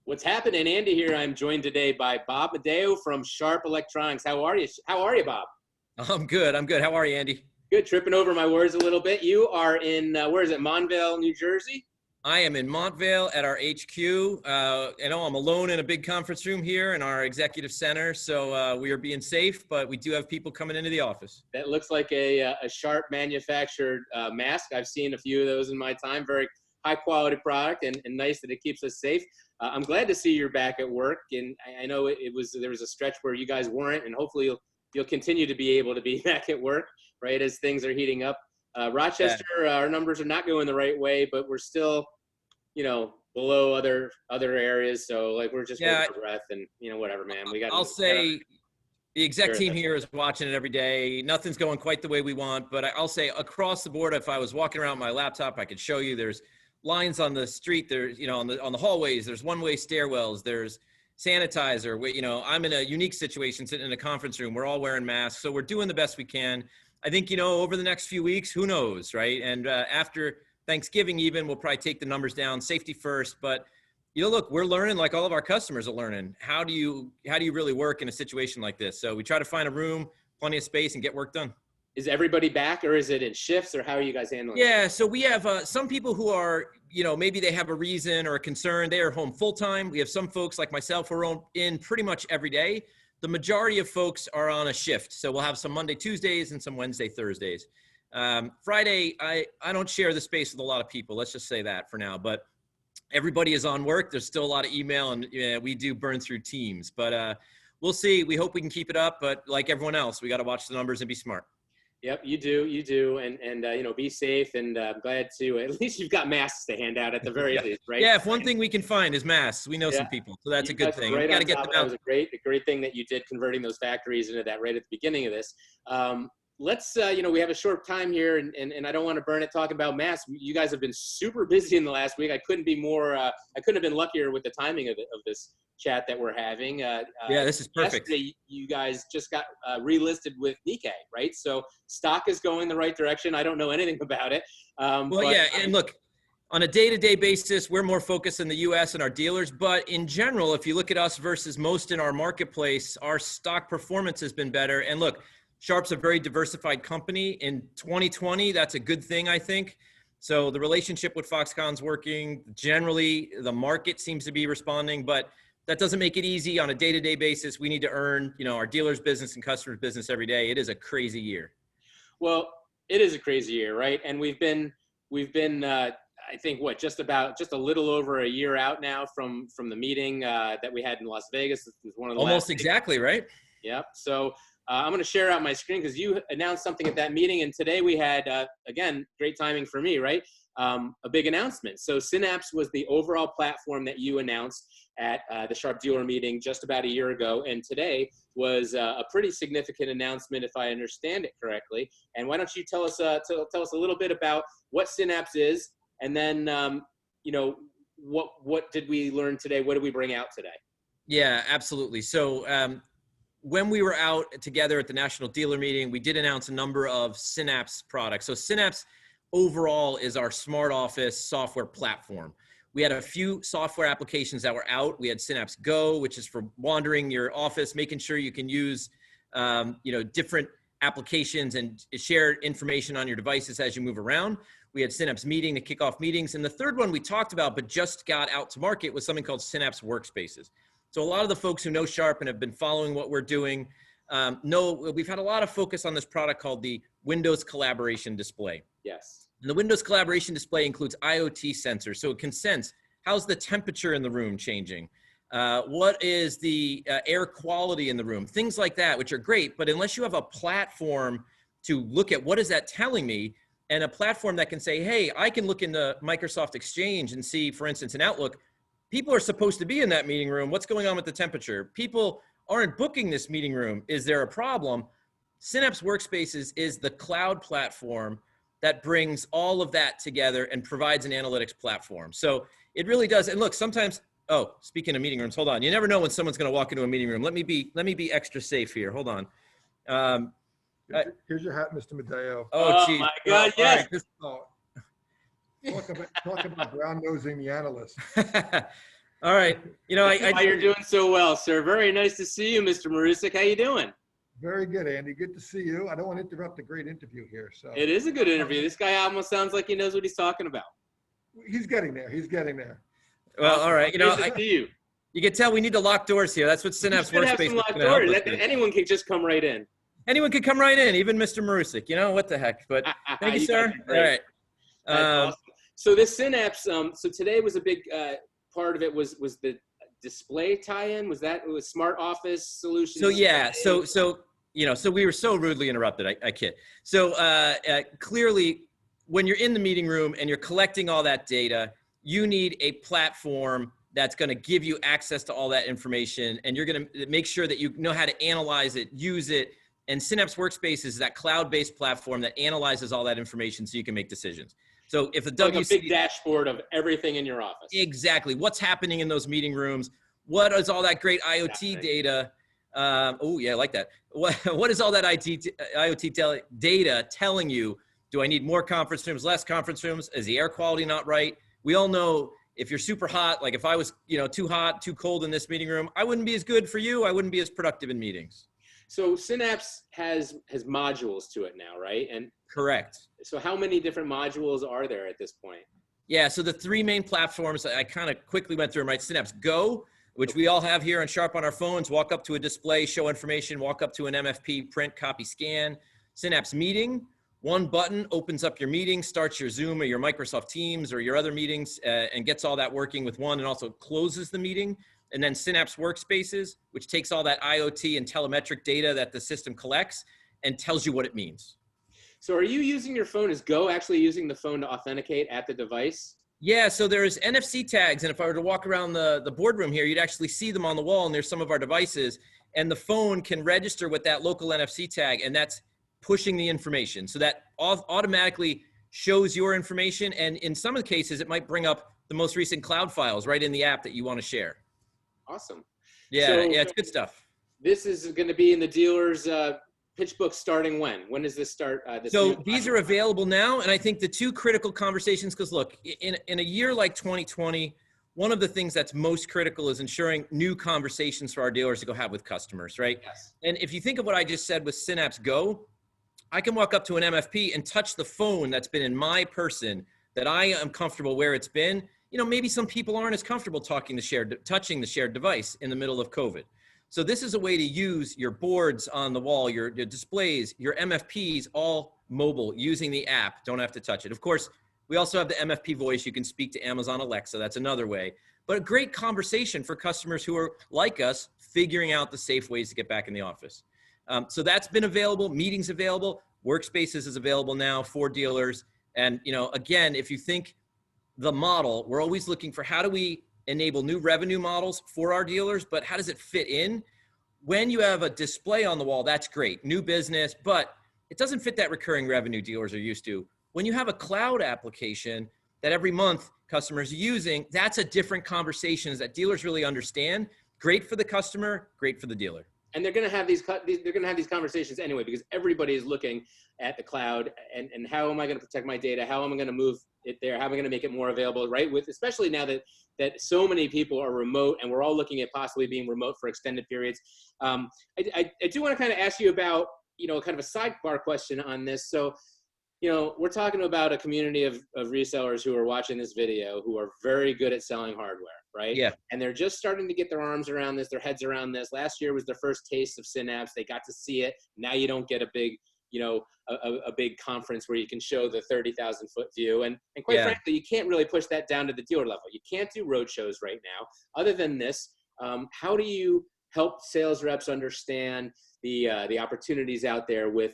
What's happening? Andy here. I'm joined today by Bob Madaio from Sharp Electronics. How are you? Bob? I'm good. How are you, Andy? Good. Tripping over my words a little bit. You are in, where is it? Montvale, New Jersey? I am in Montvale at our HQ. I'm alone in a big conference room here in our executive center. So we are being safe, but we do have people coming into the office. That looks like a Sharp manufactured mask. I've seen a few of those in my time. Very high quality product and nice that it keeps us safe. I'm glad to see you're back at work, and I know there was a stretch where you guys weren't, and hopefully you'll continue to be able to be back at work, right, as things are heating up. Rochester, our numbers are not going the right way, but we're still, below other areas. So like we're just holding our breath, and whatever, man. I'll say the exec team here is watching it every day. Nothing's going quite the way we want, but I'll say across the board, if I was walking around my laptop, I could show you there's lines on the street, there's, on the hallways, there's one-way stairwells, there's sanitizer. I'm in a unique situation sitting in a conference room. We're all wearing masks. So we're doing the best we can. I think, over the next few weeks, who knows, right? And after Thanksgiving even, we'll probably take the numbers down, safety first. But, look, we're learning like all of our customers are learning. How do you really work in a situation like this? So we try to find a room, plenty of space, and get work done. Is everybody back, or is it in shifts, or how are you guys handling it? Yeah, so we have some people who are, maybe they have a reason or a concern. They are home full-time. We have some folks like myself who are in pretty much every day. The majority of folks are on a shift. So we'll have some Monday, Tuesdays, and some Wednesday, Thursdays. Friday, I don't share the space with a lot of people. Let's just say that for now. But everybody is on work. There's still a lot of email, and we do burn through Teams. But we'll see. We hope we can keep it up. But like everyone else, we got to watch the numbers and be smart. Yep, you do, and be safe, and I'm glad to, at least you've got masks to hand out at the very least, right? Yeah, if one thing we can find is masks, we know some people, so that's a good thing. Right, got to get them out. That was a great thing that you did, converting those factories into that right at the beginning of this. Let's, we have a short time here, and I don't want to burn it talking about masks. You guys have been super busy in the last week. I couldn't have been luckier with the timing of this chat that we're having. This is perfect. Yesterday, you guys just got relisted with Nikkei, right? So stock is going the right direction. I don't know anything about it. And look, on a day-to-day basis, we're more focused in the U.S. and our dealers. But in general, if you look at us versus most in our marketplace, our stock performance has been better. And look, Sharp's a very diversified company. In 2020, that's a good thing, I think. So the relationship with Foxconn's working. Generally, the market seems to be responding, but that doesn't make it easy on a day-to-day basis. We need to earn, our dealers' business and customers' business every day. It is a crazy year. Well, it is a crazy year, right? And we've been, I think, just a little over a year out now from the meeting that we had in Las Vegas. It was one of the almost exactly, right? Yep. So I'm going to share out my screen because you announced something at that meeting, and today we had, again, great timing for me, right? A big announcement. So Synappx was the overall platform that you announced at the Sharp dealer meeting just about a year ago, and today was a pretty significant announcement, if I understand it correctly. And why don't you tell us a little bit about what Synappx is, and then what did we learn today? What did we bring out today? Yeah, absolutely. So when we were out together at the national dealer meeting, we did announce a number of Synappx products. So Synappx overall is our smart office software platform. We had a few software applications that were out. We had Synappx Go, which is for wandering your office, making sure you can use, different applications and share information on your devices as you move around. We had Synappx Meeting to kick off meetings. And the third one we talked about, but just got out to market, was something called Synapse Workspaces. So a lot of the folks who know Sharp and have been following what we're doing know we've had a lot of focus on this product called the Windows Collaboration Display. Yes. And the Windows Collaboration Display includes IoT sensors, so it can sense how's the temperature in the room changing, what is the air quality in the room, things like that, which are great. But unless you have a platform to look at what is that telling me, and a platform that can say, hey, I can look into Microsoft Exchange and see, for instance, in Outlook, people are supposed to be in that meeting room. What's going on with the temperature? People aren't booking this meeting room. Is there a problem? Synapse Workspaces is the cloud platform that brings all of that together and provides an analytics platform. So it really does. And look, sometimes, speaking of meeting rooms, hold on. You never know when someone's going to walk into a meeting room. Let me be extra safe here. Hold on. Here's your hat, Mr. Madaio. Oh, geez. my God, yes. Right. Talk about brown nosing the analyst. All right. You know, Why you're doing so well, sir. Very nice to see you, Mr. Marusik. How you doing? Very good, Andy. Good to see you. I don't want to interrupt a great interview here. So It is a good interview. This guy almost sounds like he knows what he's talking about. he's getting there. He's getting there. Well, all right. You know, Nice to see you. You can tell we need to lock doors here. That's what Synapse Workspaces is going to help us with. Anyone can just come right in. Anyone can come right in, even Mr. Marusik. You know, what the heck? But thank you, sir. All right. Awesome. So this Synapse, so today was a big part of it was the display tie-in. Was Smart Office Solutions? So yeah, so you know, so we were so rudely interrupted. I kid. So clearly, when you're in the meeting room and you're collecting all that data, you need a platform that's going to give you access to all that information, and you're going to make sure that you know how to analyze it, use it. And Synapse Workspaces is that cloud-based platform that analyzes all that information so you can make decisions. So if the like a big dashboard of everything in your office. Exactly. What's happening in those meeting rooms? What is all that great IoT data? Oh yeah, I like that. What is all that IoT data telling you? Do I need more conference rooms, less conference rooms? Is the air quality not right? We all know if you're super hot, like if I was, too hot, too cold in this meeting room, I wouldn't be as good for you. I wouldn't be as productive in meetings. So Synapse has modules to it now, right? And correct. So how many different modules are there at this point? Yeah, so the three main platforms, I kind of quickly went through them, right? Synapse Go, which we all have here on Sharp on our phones, walk up to a display, show information, walk up to an MFP, print, copy, scan. Synapse Meeting, one button opens up your meeting, starts your Zoom or your Microsoft Teams or your other meetings and gets all that working with one, and also closes the meeting. And then Synapse Workspaces, which takes all that IoT and telemetric data that the system collects and tells you what it means. So are you using your phone? Is Go actually using the phone to authenticate at the device? Yeah, so there's NFC tags, and if I were to walk around the boardroom here, you'd actually see them on the wall, and there's some of our devices, and the phone can register with that local NFC tag, and that's pushing the information. So that automatically shows your information, and in some of the cases, it might bring up the most recent cloud files right in the app that you want to share. Awesome. Yeah, yeah, it's good stuff. This is going to be in the dealer's pitch book starting when? When does this start? So these are available now, and I think the two critical conversations, because look, in a year like 2020, one of the things that's most critical is ensuring new conversations for our dealers to go have with customers, right? Yes. And if you think of what I just said with Synapse Go, I can walk up to an MFP and touch the phone that's been in my person that I am comfortable where it's been. Maybe some people aren't as comfortable touching the shared device in the middle of COVID. So this is a way to use your boards on the wall, your displays, your MFPs, all mobile, using the app. Don't have to touch it. Of course, we also have the MFP voice. You can speak to Amazon Alexa. That's another way. But a great conversation for customers who are like us, figuring out the safe ways to get back in the office. So that's been available. Meetings available. Workspaces is available now for dealers. And again, if you think the model, we're always looking for how do we enable new revenue models for our dealers, but how does it fit in? When you have a display on the wall, that's great, new business, but it doesn't fit that recurring revenue dealers are used to. When you have a cloud application that every month customers are using, that's a different conversation that dealers really understand. Great for the customer, great for the dealer. And they're going to have they're going to have these conversations anyway, because everybody is looking at the cloud and how am I going to protect my data? How am I going to move it there? How am I going to make it more available, right? Especially now that so many people are remote and we're all looking at possibly being remote for extended periods. I do want to kind of ask you about, kind of a sidebar question on this. So, we're talking about a community of resellers who are watching this video who are very good at selling hardware, right? Yeah. And they're just starting to get their arms around this, their heads around this. Last year was their first taste of Synapse. They got to see it. Now you don't get a big, a big conference where you can show the 30,000 foot view. And quite frankly, you can't really push that down to the dealer level. You can't do road shows right now. Other than this, how do you help sales reps understand the opportunities out there with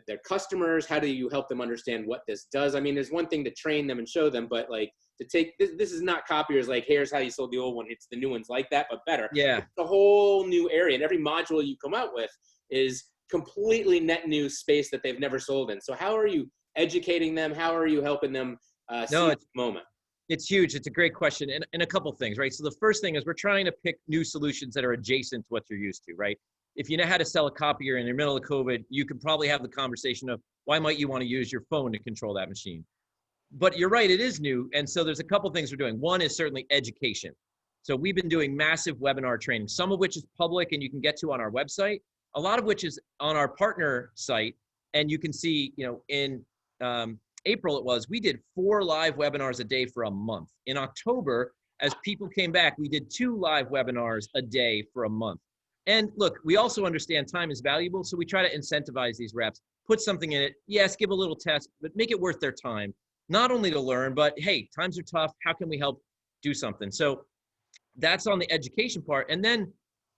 their customers? How do you help them understand what this does? I mean, there's one thing to train them and show them, but like to take this is not copiers like, here's how you sold the old one. It's the new ones like that, but better. Yeah. It's a whole new area, and every module you come out with is completely net new space that they've never sold in. So how are you educating them? How are you helping them see the moment? It's huge. It's a great question. And a couple of things, right? So the first thing is we're trying to pick new solutions that are adjacent to what you're used to, right? If you know how to sell a copier in the middle of COVID, you could probably have the conversation of why might you want to use your phone to control that machine? But you're right, it is new. And so there's a couple things we're doing. One is certainly education. So we've been doing massive webinar training, some of which is public and you can get to on our website, a lot of which is on our partner site. And you can see, in April we did 4 live webinars a day for a month. In October, as people came back, we did 2 live webinars a day for a month. And look, we also understand time is valuable, so we try to incentivize these reps, put something in it. Yes, give a little test, but make it worth their time, not only to learn, but hey, times are tough. How can we help do something? So that's on the education part. And then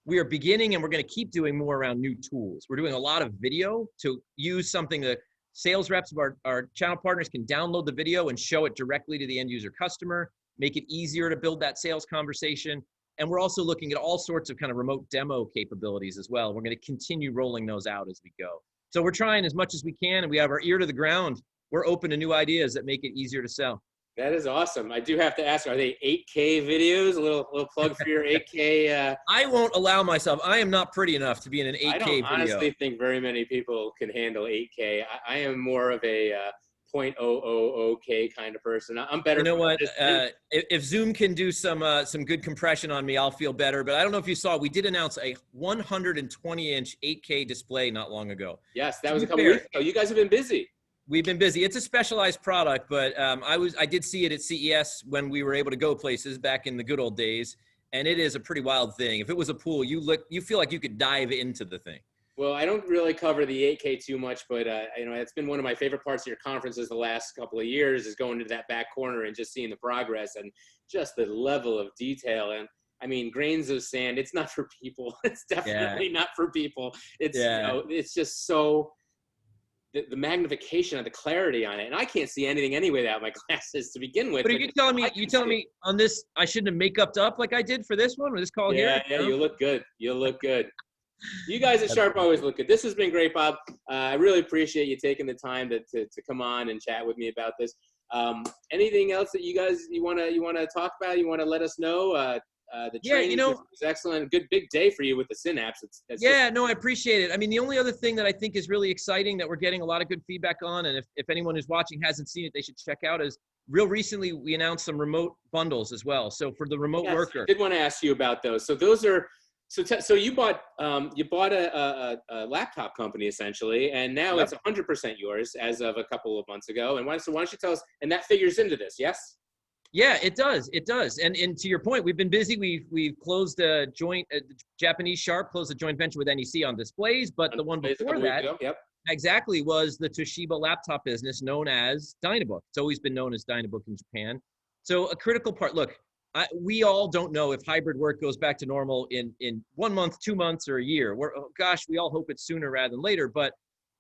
we are beginning, and we're going to keep doing more around new tools. We're doing a lot of video to use something that sales reps of our channel partners can download the video and show it directly to the end user customer, make it easier to build that sales conversation. And we're also looking at all sorts of kind of remote demo capabilities as well. We're going to continue rolling those out as we go. So we're trying as much as we can, and we have our ear to the ground. We're open to new ideas that make it easier to sell. That is awesome. I do have to ask, are they 8K videos? A little plug for your 8K. I won't allow myself. I am not pretty enough to be in an 8K video. I don't honestly think very many people can handle 8K. I am more of a 0.000K kind of person. I'm better. You know what? If Zoom can do some good compression on me, I'll feel better. But I don't know if you saw, we did announce a 120-inch 8K display not long ago. Yes, that was a couple weeks ago. You guys have been busy. We've been busy. It's a specialized product, but I did see it at CES when we were able to go places back in the good old days, and it is a pretty wild thing. If it was a pool, you feel like you could dive into the thing. Well, I don't really cover the 8K too much, but it's been one of my favorite parts of your conferences the last couple of years is going to that back corner and just seeing the progress and just the level of detail. And I mean, grains of sand. It's not for people. It's definitely not for people. It's it's just so. The magnification of the clarity on it, and I can't see anything anyway without my glasses to begin with. But are you telling me on this I shouldn't have make-upped up like I did for this one or this call here? Yeah, you look good. You look good. You guys at Sharp always look good. This has been great, Bob. I really appreciate you taking the time to come on and chat with me about this. Anything else that you want to talk about? You want to let us know? The training was excellent. Good big day for you with the Synapse. I appreciate it. I mean, the only other thing that I think is really exciting that we're getting a lot of good feedback on, and if anyone who's watching hasn't seen it, they should check out, is real recently we announced some remote bundles as well. So for the remote worker. I did want to ask you about those. So those are, so you bought a laptop company essentially, and now it's 100% yours as of a couple of months ago. And why don't you tell us, and that figures into this, yes? Yeah, it does. It does. And to your point, we've been busy. We've closed a joint, Japanese Sharp closed a joint venture with NEC on displays, but the one before that, exactly, was the Toshiba laptop business known as Dynabook. It's always been known as Dynabook in Japan. So a critical part, look, we all don't know if hybrid work goes back to normal in 1 month, 2 months, or a year. We all hope it's sooner rather than later, but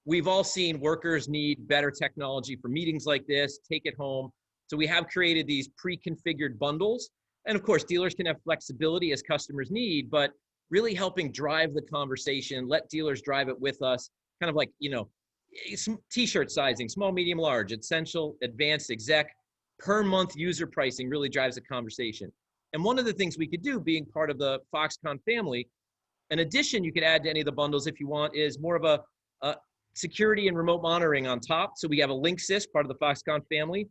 we've all seen workers need better technology for meetings like this, take it home. So we have created these pre-configured bundles. And of course, dealers can have flexibility as customers need, but really helping drive the conversation, let dealers drive it with us, kind of like, t-shirt sizing, small, medium, large, essential, advanced, exec, per month user pricing really drives the conversation. And one of the things we could do, being part of the Foxconn family, an addition you could add to any of the bundles if you want is more of a security and remote monitoring on top. So we have a Linksys, part of the Foxconn family,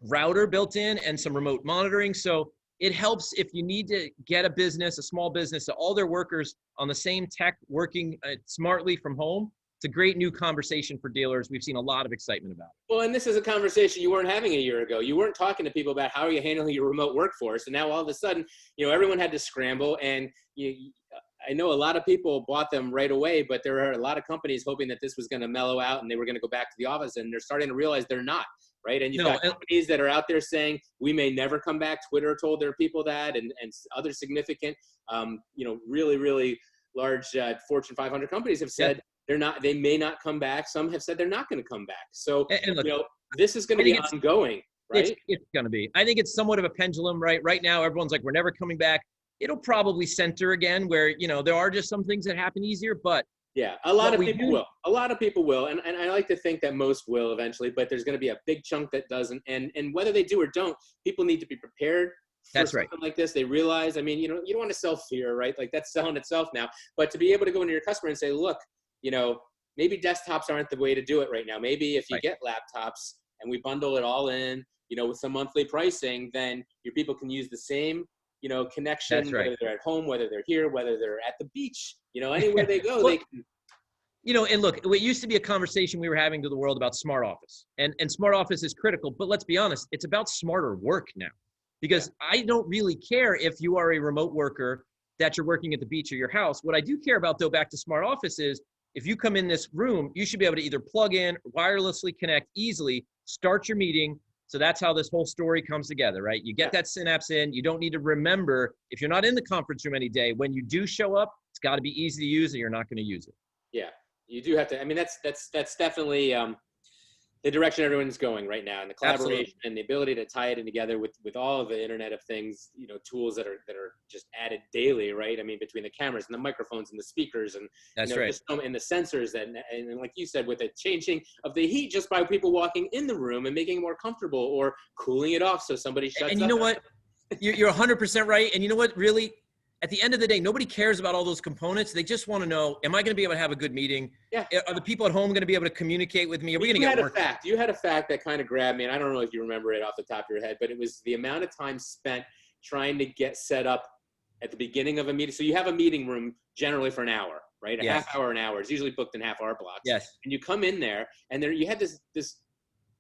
router built in, and some remote monitoring. So it helps if you need to get a small business, so all their workers on the same tech working smartly from home. It's a great new conversation for dealers. We've seen a lot of excitement about it. Well, and this is a conversation you weren't having a year ago. You weren't talking to people about how are you handling your remote workforce. And now all of a sudden, everyone had to scramble, and I know a lot of people bought them right away, but there are a lot of companies hoping that this was going to mellow out and they were going to go back to the office, and they're starting to realize they're not, right? And you've got companies that are out there saying, we may never come back. Twitter told their people that, and other significant, really, really large Fortune 500 companies have said they may not come back. Some have said they're not going to come back. So, and look, this is going to be ongoing, right? It's going to be. I think it's somewhat of a pendulum, right? Right now, everyone's like, we're never coming back. It'll probably center again where, there are just some things that happen easier, but yeah, a lot of people will. A lot of people will. And I like to think that most will eventually, but there's going to be a big chunk that doesn't. And whether they do or don't, people need to be prepared for something like this. They realize, you don't want to sell fear, right? Like that's selling itself now. But to be able to go into your customer and say, look, maybe desktops aren't the way to do it right now. Maybe if you get laptops and we bundle it all in, with some monthly pricing, then your people can use the same you know, connection, That's right. whether they're at home, whether they're here, whether they're at the beach, you know, anywhere they go, Well, they can. you know, and look, it used to be a conversation we were having to the world about smart office, and smart office is critical, but let's be honest, it's about smarter work now, because I don't really care if you are a remote worker that you're working at the beach or your house. What I do care about, though, back to smart office is if you come in this room, you should be able to either plug in, wirelessly connect easily, start your meeting. So that's how this whole story comes together, right? You get that Synapse in. You don't need to remember, if you're not in the conference room any day, when you do show up, it's got to be easy to use or you're not going to use it. Yeah, you do have to. I mean, that's definitely the direction everyone's going right now, and the collaboration Absolutely. and the ability to tie it in together with all of the Internet of Things, you know, tools that are just added daily, right? I mean, between the cameras and the microphones and the speakers and That's you know, right. just, and the sensors and like you said, with the changing of the heat just by people walking in the room and making it more comfortable or cooling it off so somebody shuts up. And you know what? You're 100% right. And you know what? Really, at the end of the day, nobody cares about all those components. They just want to know, am I going to be able to have a good meeting? Yeah. Are the people at home going to be able to communicate with me? Are we going to You get had work? you had a fact that kind of grabbed me, and I don't know if you remember it off the top of your head, but it was the amount of time spent trying to get set up at the beginning of a meeting. So you have a meeting room generally for an hour, right? A Yes. half hour, an hour. It's usually booked in half-hour blocks. Yes. And you come in there, and there you had this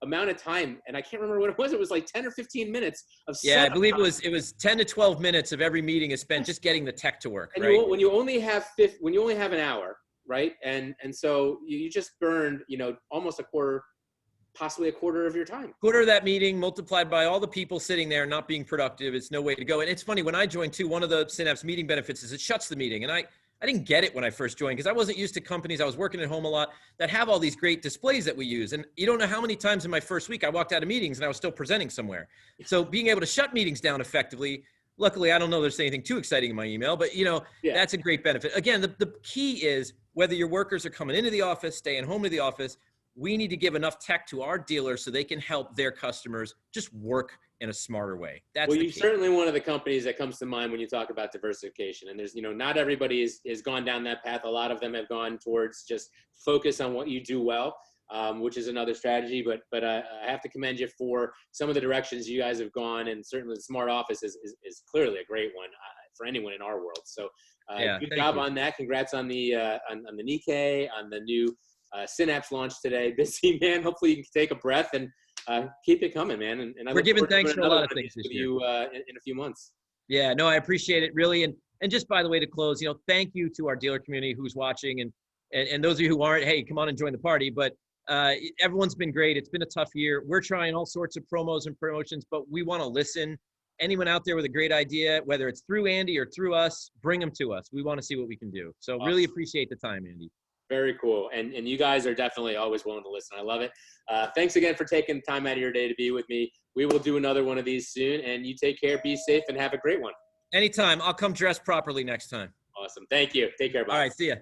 amount of time, and I can't remember what it was. It was like 10 or 15 minutes of Yeah, I setup believe time. it was 10 to 12 minutes of every meeting is spent just getting the tech to work, And right? when you only have an hour, right? And so you just burned, you know, almost possibly a quarter of your time. Quarter of that meeting multiplied by all the people sitting there not being productive. It's no way to go. And it's funny, when I joined too, one of the Synapse meeting benefits is it shuts the meeting. And I didn't get it when I first joined because I wasn't used to companies. I was working at home a lot that have all these great displays that we use. And you don't know how many times in my first week I walked out of meetings and I was still presenting somewhere. So being able to shut meetings down effectively, luckily, I don't know there's anything too exciting in my email, but you know, that's a great benefit. Again, the key is whether your workers are coming into the office, staying home to the office, we need to give enough tech to our dealers so they can help their customers just work in a smarter way. That's well, the you're key. certainly one of the companies that comes to mind when you talk about diversification. And there's, you know, not everybody is gone down that path. A lot of them have gone towards just focus on what you do well, which is another strategy. But I have to commend you for some of the directions you guys have gone, and certainly the smart office is clearly a great one for anyone in our world. So good job on that. Congrats on the Nikkei, on the new Synapse launch today. Busy, man. Hopefully you can take a breath and keep it coming, man. And I We're look giving forward to thanks doing for a another lot of one things this with year. you in a few months. Yeah, no, I appreciate it really. And just by the way, to close, you know, thank you to our dealer community who's watching, and those of you who aren't, hey, come on and join the party. But everyone's been great. It's been a tough year. We're trying all sorts of promos and promotions, but we want to listen. Anyone out there with a great idea, whether it's through Andy or through us, bring them to us. We want to see what we can do. So Awesome. Really appreciate the time, Andy. Very cool. And you guys are definitely always willing to listen. I love it. Thanks again for taking time out of your day to be with me. We will do another one of these soon, and you take care, be safe, and have a great one. Anytime. I'll come dressed properly next time. Awesome. Thank you. Take care, Bob. All right. See ya.